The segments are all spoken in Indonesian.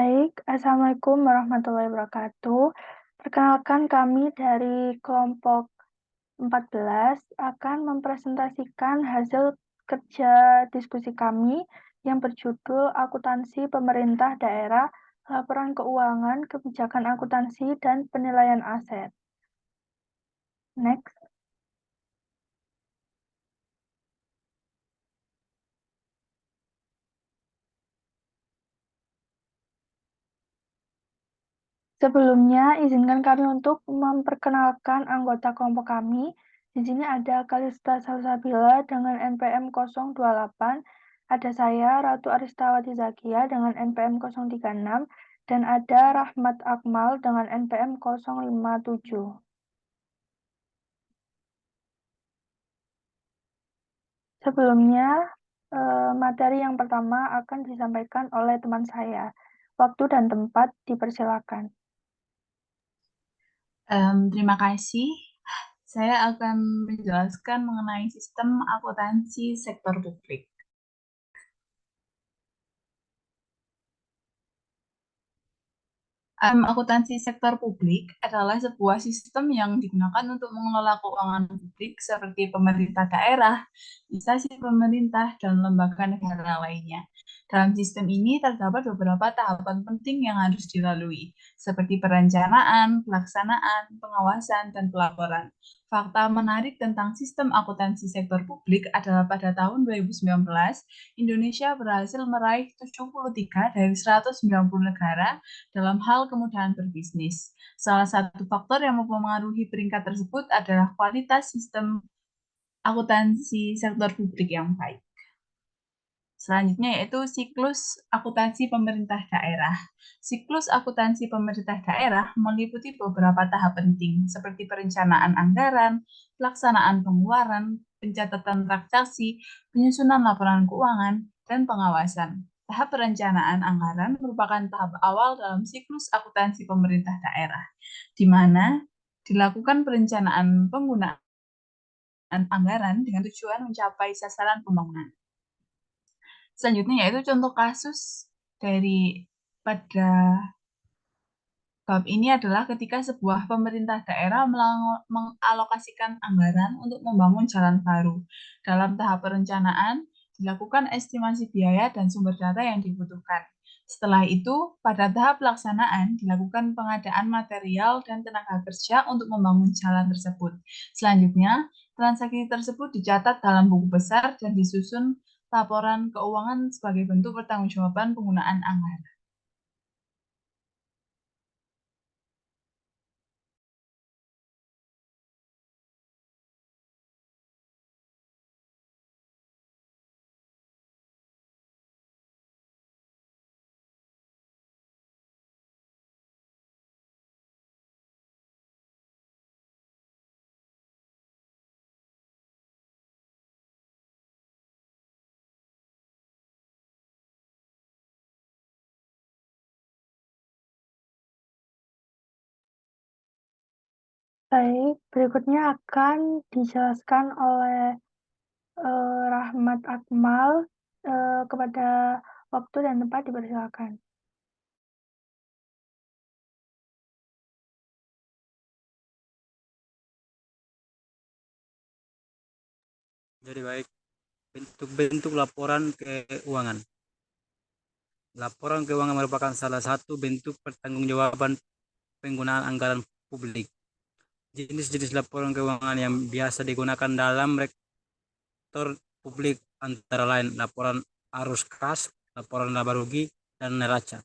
Baik, Assalamualaikum warahmatullahi wabarakatuh. Perkenalkan kami dari kelompok 14 akan mempresentasikan hasil kerja diskusi kami yang berjudul Akuntansi Pemerintah Daerah, Laporan Keuangan, Kebijakan Akuntansi, dan Penilaian Aset. Next. Sebelumnya, izinkan kami untuk memperkenalkan anggota kelompok kami. Di sini ada Kalista Salsabila dengan NPM 028, ada saya, Ratu Aristawati Zakia dengan NPM 036, dan ada Rahmat Akmal dengan NPM 057. Sebelumnya, materi yang pertama akan disampaikan oleh teman saya. Waktu dan tempat dipersilakan. Terima kasih. Saya akan menjelaskan mengenai sistem akuntansi sektor publik. Akuntansi sektor publik adalah sebuah sistem yang digunakan untuk mengelola keuangan publik seperti pemerintah daerah, instansi pemerintah, dan lembaga negara lainnya. Dalam sistem ini terdapat beberapa tahapan penting yang harus dilalui, seperti perencanaan, pelaksanaan, pengawasan, dan pelaporan. Fakta menarik tentang sistem akuntansi sektor publik adalah pada tahun 2019, Indonesia berhasil meraih 73 dari 190 negara dalam hal kemudahan berbisnis. Salah satu faktor yang mempengaruhi peringkat tersebut adalah kualitas sistem akuntansi sektor publik yang baik. Selanjutnya yaitu siklus akuntansi pemerintah daerah. Siklus akuntansi pemerintah daerah meliputi beberapa tahap penting seperti perencanaan anggaran, pelaksanaan pengeluaran, pencatatan transaksi, penyusunan laporan keuangan, dan pengawasan. Tahap perencanaan anggaran merupakan tahap awal dalam siklus akuntansi pemerintah daerah, di mana dilakukan perencanaan penggunaan anggaran dengan tujuan mencapai sasaran pembangunan. Selanjutnya yaitu contoh kasus dari pada bab ini adalah ketika sebuah pemerintah daerah mengalokasikan anggaran untuk membangun jalan baru. Dalam tahap perencanaan, dilakukan estimasi biaya dan sumber data yang dibutuhkan. Setelah itu, pada tahap pelaksanaan, dilakukan pengadaan material dan tenaga kerja untuk membangun jalan tersebut. Selanjutnya, transaksi tersebut dicatat dalam buku besar dan disusun laporan keuangan sebagai bentuk pertanggungjawaban penggunaan anggaran. Baik, berikutnya akan dijelaskan oleh Rahmat Akmal. Kepada waktu dan tempat dipersilakan. Jadi baik, bentuk-bentuk laporan keuangan. Laporan keuangan merupakan salah satu bentuk pertanggungjawaban penggunaan anggaran publik. Jenis-jenis laporan keuangan yang biasa digunakan dalam rektor publik antara lain laporan arus kas, laporan laba rugi, dan neraca.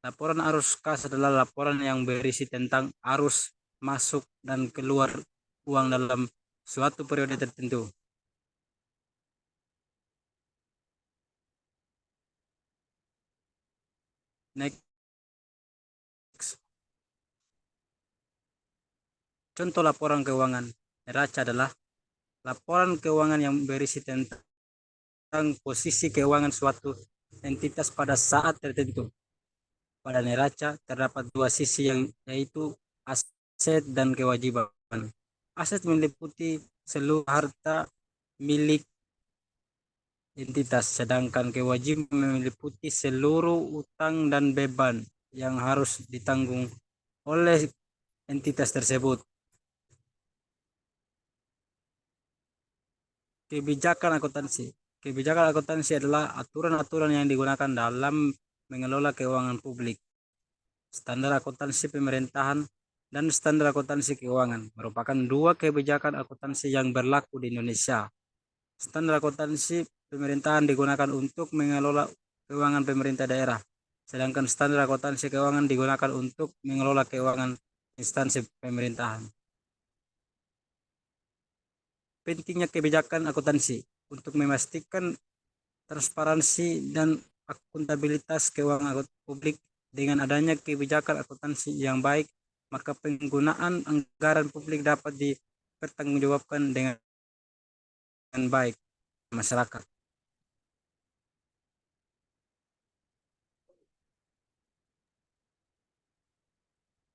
Laporan arus kas adalah laporan yang berisi tentang arus masuk dan keluar uang dalam suatu periode tertentu. Next. Contoh laporan keuangan neraca adalah laporan keuangan yang berisi tentang posisi keuangan suatu entitas pada saat tertentu. Pada neraca terdapat dua sisi yaitu aset dan kewajiban. Aset meliputi seluruh harta milik entitas, sedangkan kewajiban meliputi seluruh utang dan beban yang harus ditanggung oleh entitas tersebut. Kebijakan akuntansi. Kebijakan akuntansi adalah aturan-aturan yang digunakan dalam mengelola keuangan publik. Standar akuntansi pemerintahan dan standar akuntansi keuangan merupakan dua kebijakan akuntansi yang berlaku di Indonesia. Standar akuntansi pemerintahan digunakan untuk mengelola keuangan pemerintah daerah, sedangkan standar akuntansi keuangan digunakan untuk mengelola keuangan instansi pemerintahan. Pentingnya kebijakan akuntansi untuk memastikan transparansi dan akuntabilitas keuangan publik. Dengan adanya kebijakan akuntansi yang baik, maka penggunaan anggaran publik dapat dipertanggungjawabkan dengan baik masyarakat.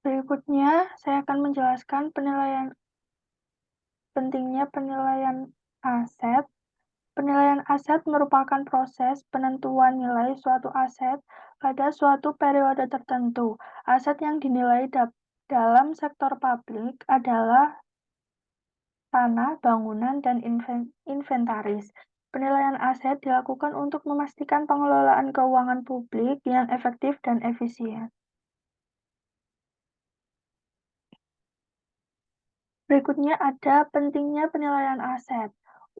Berikutnya, saya akan menjelaskan pentingnya penilaian aset. Penilaian aset merupakan proses penentuan nilai suatu aset pada suatu periode tertentu. Aset yang dinilai dalam sektor publik adalah tanah, bangunan, dan inventaris. Penilaian aset dilakukan untuk memastikan pengelolaan keuangan publik yang efektif dan efisien. Berikutnya ada pentingnya penilaian aset.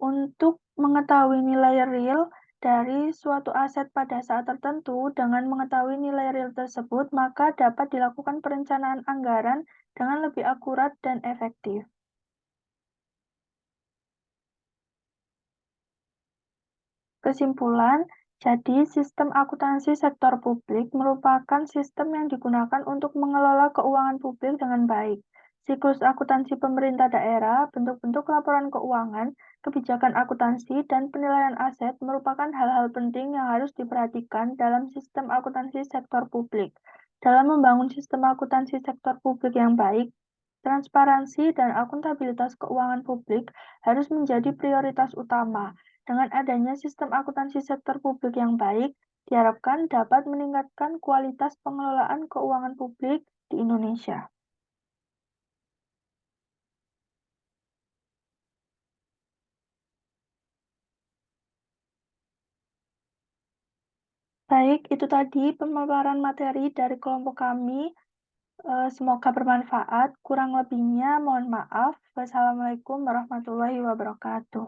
Untuk mengetahui nilai real dari suatu aset pada saat tertentu, dengan mengetahui nilai real tersebut, maka dapat dilakukan perencanaan anggaran dengan lebih akurat dan efektif. Kesimpulan, jadi sistem akuntansi sektor publik merupakan sistem yang digunakan untuk mengelola keuangan publik dengan baik. Siklus akuntansi pemerintah daerah, bentuk-bentuk laporan keuangan, kebijakan akuntansi, dan penilaian aset merupakan hal-hal penting yang harus diperhatikan dalam sistem akuntansi sektor publik. Dalam membangun sistem akuntansi sektor publik yang baik, transparansi dan akuntabilitas keuangan publik harus menjadi prioritas utama. Dengan adanya sistem akuntansi sektor publik yang baik, diharapkan dapat meningkatkan kualitas pengelolaan keuangan publik di Indonesia. Baik, itu tadi pemaparan materi dari kelompok kami. Semoga bermanfaat. Kurang lebihnya mohon maaf. Wassalamualaikum warahmatullahi wabarakatuh.